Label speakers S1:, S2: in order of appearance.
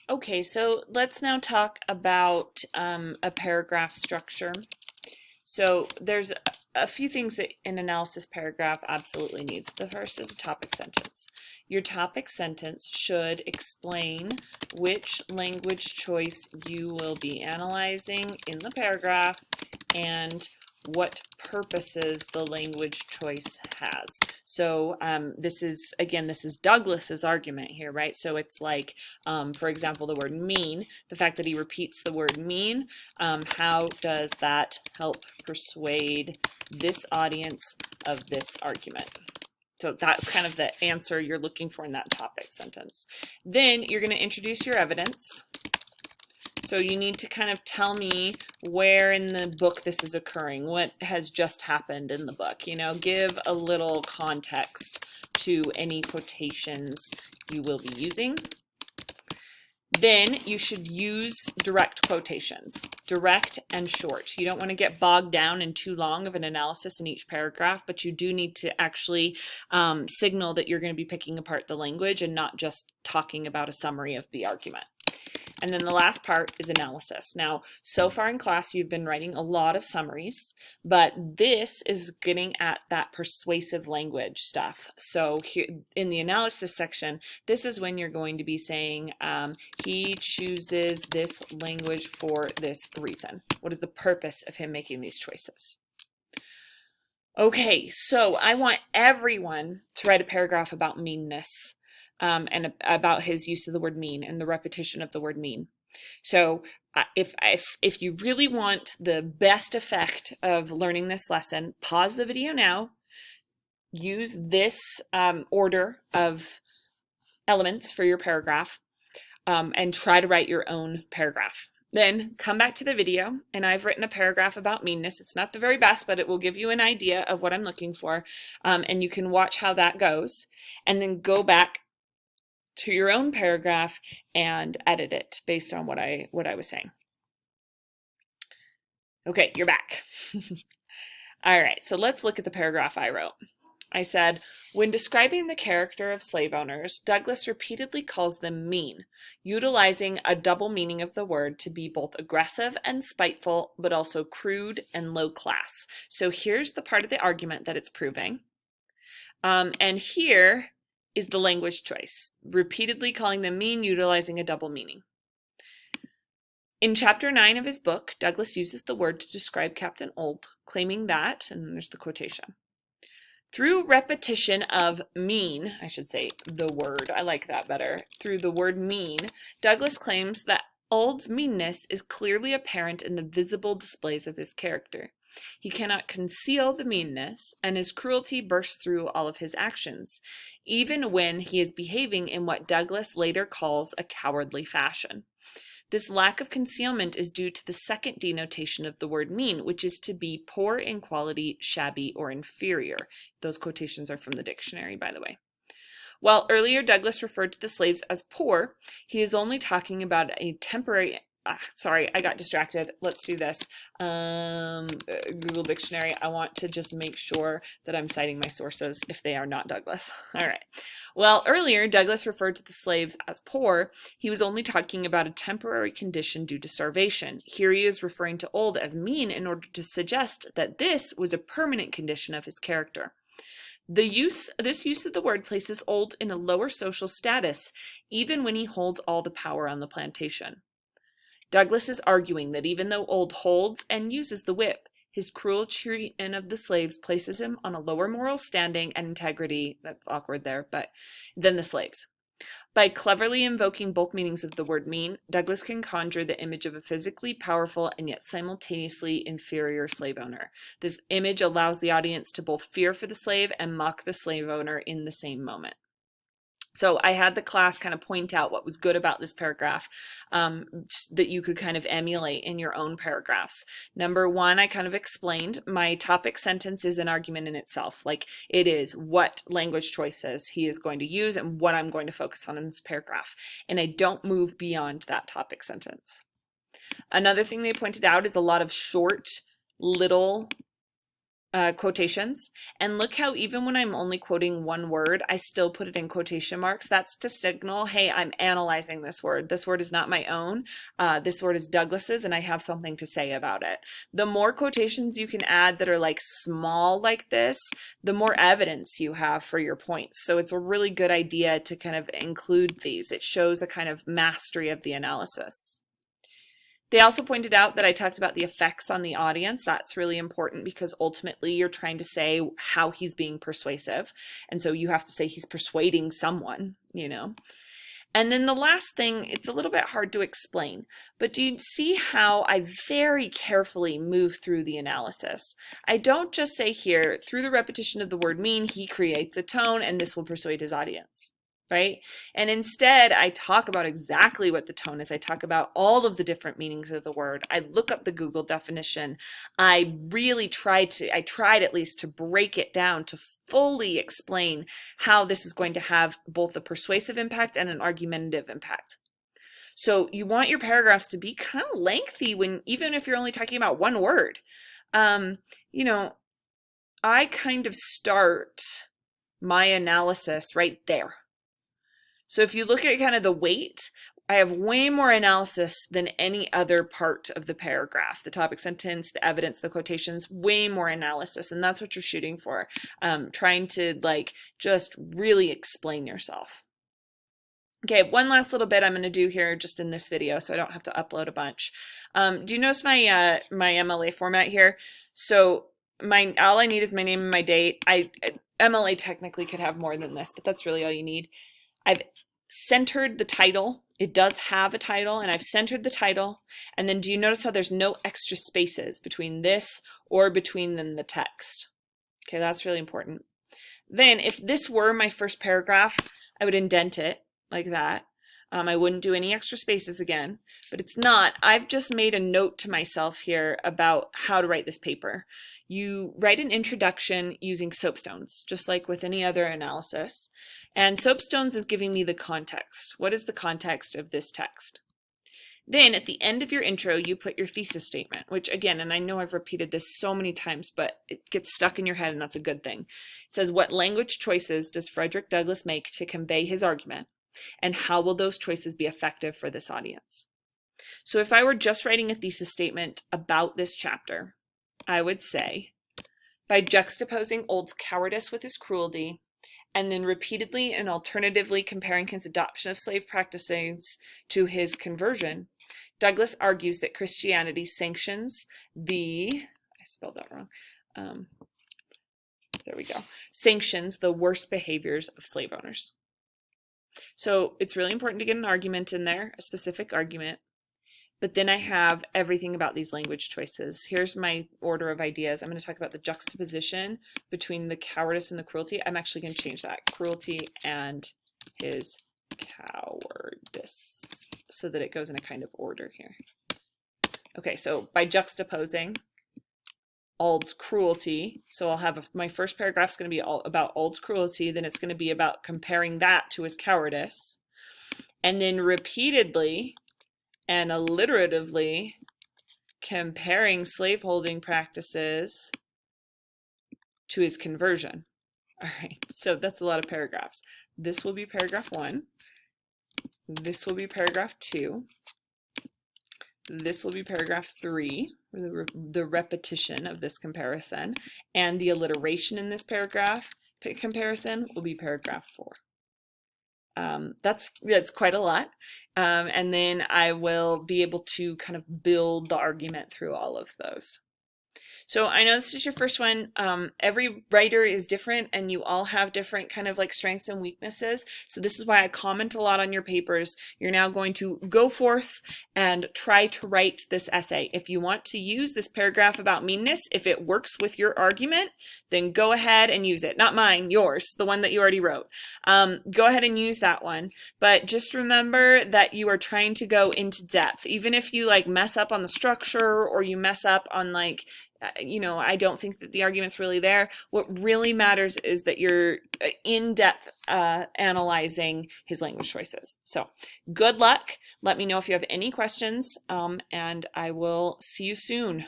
S1: Okay, so let's now talk about a paragraph structure. So there's a few things that an analysis paragraph absolutely needs. The first is a topic sentence. Your topic sentence should explain which language choice you will be analyzing in the paragraph and what purposes the language choice has. So this is Douglas's argument here, right? So it's like, for example, the word mean, the fact that he repeats the word mean, how does that help persuade this audience of this argument? So that's kind of the answer you're looking for in that topic sentence. Then you're going to introduce your evidence. So you need to kind of tell me where in the book this is occurring, what has just happened in the book. Give a little context to any quotations you will be using. Then you should use direct quotations, direct and short. You don't want to get bogged down in too long of an analysis in each paragraph, but you do need to actually signal that you're going to be picking apart the language and not just talking about a summary of the argument. And then the last part is analysis. Now, so far in class, you've been writing a lot of summaries, but this is getting at that persuasive language stuff. So here in the analysis section, this is when you're going to be saying, he chooses this language for this reason. What is the purpose of him making these choices? Okay, so I want everyone to write a paragraph about meanness. And about his use of the word mean and the repetition of the word mean. So if you really want the best effect of learning this lesson, pause the video now, use this order of elements for your paragraph, and try to write your own paragraph. Then come back to the video, and I've written a paragraph about meanness. It's not the very best, but it will give you an idea of what I'm looking for, and you can watch how that goes, and then go back to your own paragraph and edit it based on what I was saying. Okay, you're back. All right, so let's look at the paragraph I wrote. I said, when describing the character of slave owners, Douglas repeatedly calls them mean, utilizing a double meaning of the word to be both aggressive and spiteful, but also crude and low class. So here's the part of the argument that it's proving. And here is the language choice, repeatedly calling them mean, utilizing a double meaning. In chapter 9 of his book, Douglas uses the word to describe Captain Old, claiming that, and then there's the quotation, through repetition of mean, I should say the word, I like that better, through the word mean, Douglas claims that Old's meanness is clearly apparent in the visible displays of his character. He cannot conceal the meanness, and his cruelty bursts through all of his actions, even when he is behaving in what Douglas later calls a cowardly fashion. This lack of concealment is due to the second denotation of the word mean, which is to be poor in quality, shabby, or inferior. Those quotations are from the dictionary, by the way. While earlier Douglas referred to the slaves as poor, he is only talking about a temporary sorry, I got distracted. Let's do this. Google Dictionary. I want to just make sure that I'm citing my sources if they are not Douglas. All right. Well, earlier, Douglas referred to the slaves as poor. He was only talking about a temporary condition due to starvation. Here he is referring to Old as mean in order to suggest that this was a permanent condition of his character. This use of the word places Old in a lower social status, even when he holds all the power on the plantation. Douglas is arguing that even though Old holds and uses the whip, his cruel treatment of the slaves places him on a lower moral standing and integrity, that's awkward there, but than the slaves. By cleverly invoking both meanings of the word mean, Douglas can conjure the image of a physically powerful and yet simultaneously inferior slave owner. This image allows the audience to both fear for the slave and mock the slave owner in the same moment. So I had the class kind of point out what was good about this paragraph that you could kind of emulate in your own paragraphs. Number one, I kind of explained my topic sentence is an argument in itself. Like it is what language choices he is going to use and what I'm going to focus on in this paragraph. And I don't move beyond that topic sentence. Another thing they pointed out is a lot of short, little quotations. And look how even when I'm only quoting one word, I still put it in quotation marks. That's to signal, hey, I'm analyzing this word. This word is not my own. This word is Douglas's, and I have something to say about it. The more quotations you can add that are like small like this, the more evidence you have for your points. So it's a really good idea to kind of include these. It shows a kind of mastery of the analysis. They also pointed out that I talked about the effects on the audience. That's really important because ultimately you're trying to say how he's being persuasive. And so you have to say he's persuading someone, you know. And then the last thing, it's a little bit hard to explain, but do you see how I very carefully move through the analysis? I don't just say here, through the repetition of the word mean, he creates a tone and this will persuade his audience. Right? And instead, I talk about exactly what the tone is. I talk about all of the different meanings of the word. I look up the Google definition. I tried at least to break it down to fully explain how this is going to have both a persuasive impact and an argumentative impact. So you want your paragraphs to be kind of lengthy even if you're only talking about one word. You know, I kind of start my analysis right there. So if you look at kind of the weight, I have way more analysis than any other part of the paragraph. The topic sentence, the evidence, the quotations, way more analysis. And that's what you're shooting for. Trying to like just really explain yourself. Okay, one last little bit I'm going to do here just in this video so I don't have to upload a bunch. Do you notice my my MLA format here? So all I need is my name and my date. MLA technically could have more than this, but that's really all you need. I've centered the title. It does have a title, and I've centered the title. And then do you notice how there's no extra spaces between this or between the text? Okay, that's really important. Then if this were my first paragraph, I would indent it like that. I wouldn't do any extra spaces again, but it's not. I've just made a note to myself here about how to write this paper. You write an introduction using soapstones, just like with any other analysis. And soapstones is giving me the context. What is the context of this text? Then at the end of your intro, you put your thesis statement, which again, and I know I've repeated this so many times, but it gets stuck in your head and that's a good thing. It says, what language choices does Frederick Douglass make to convey his argument? And how will those choices be effective for this audience? So if I were just writing a thesis statement about this chapter, I would say, by juxtaposing Old's cowardice with his cruelty, and then repeatedly and alternatively comparing his adoption of slave practices to his conversion, Douglass argues that Christianity sanctions I spelled that wrong, there we go, sanctions the worst behaviors of slave owners. So it's really important to get an argument in there, a specific argument. But then I have everything about these language choices. Here's my order of ideas. I'm going to talk about the juxtaposition between the cowardice and the cruelty. I'm actually going to change that. Cruelty and his cowardice so that it goes in a kind of order here. Okay, so by juxtaposing Ald's cruelty, so I'll have my first paragraph is going to be all about Ald's cruelty, then it's going to be about comparing that to his cowardice, and then repeatedly and alliteratively comparing slaveholding practices to his conversion. All right, so that's a lot of paragraphs. This will be paragraph 1. This will be paragraph 2. This will be paragraph 3, the repetition of this comparison, and the alliteration in this paragraph comparison will be paragraph 4. That's quite a lot. And then I will be able to kind of build the argument through all of those. So I know this is your first one. Every writer is different and you all have different kind of like strengths and weaknesses. So this is why I comment a lot on your papers. You're now going to go forth and try to write this essay. If you want to use this paragraph about meanness, if it works with your argument, then go ahead and use it. Not mine, yours, the one that you already wrote. Go ahead and use that one. But just remember that you are trying to go into depth. Even if you like mess up on the structure or you mess up on like, you know, I don't think that the argument's really there. What really matters is that you're in-depth analyzing his language choices. So good luck. Let me know if you have any questions, and I will see you soon.